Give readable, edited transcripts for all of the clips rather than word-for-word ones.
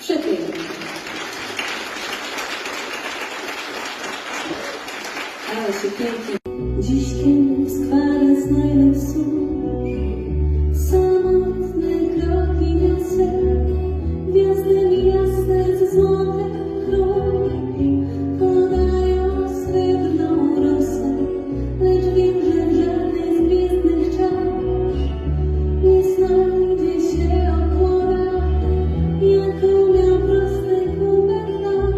Przepięknie. Ale się pięknie. Dziś, kiedy w skwarze znajdę słów, samotne kroki niosę, gwiazdy mi jasne ze złotych króli podają srebrną rosę, lecz wiem, że w żadnej z gwiezdnych czasz nie znajdzie się okłada, jaką miał prosty kubernasz,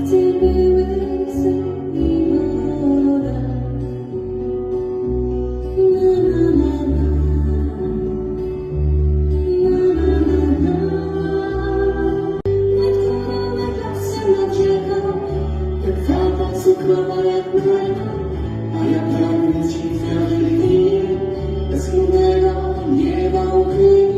gdzie były sen i woda. Cukrowa jak mleko, a ja pragnę ci w każdej chwili bez chmurnego nieba ukryć.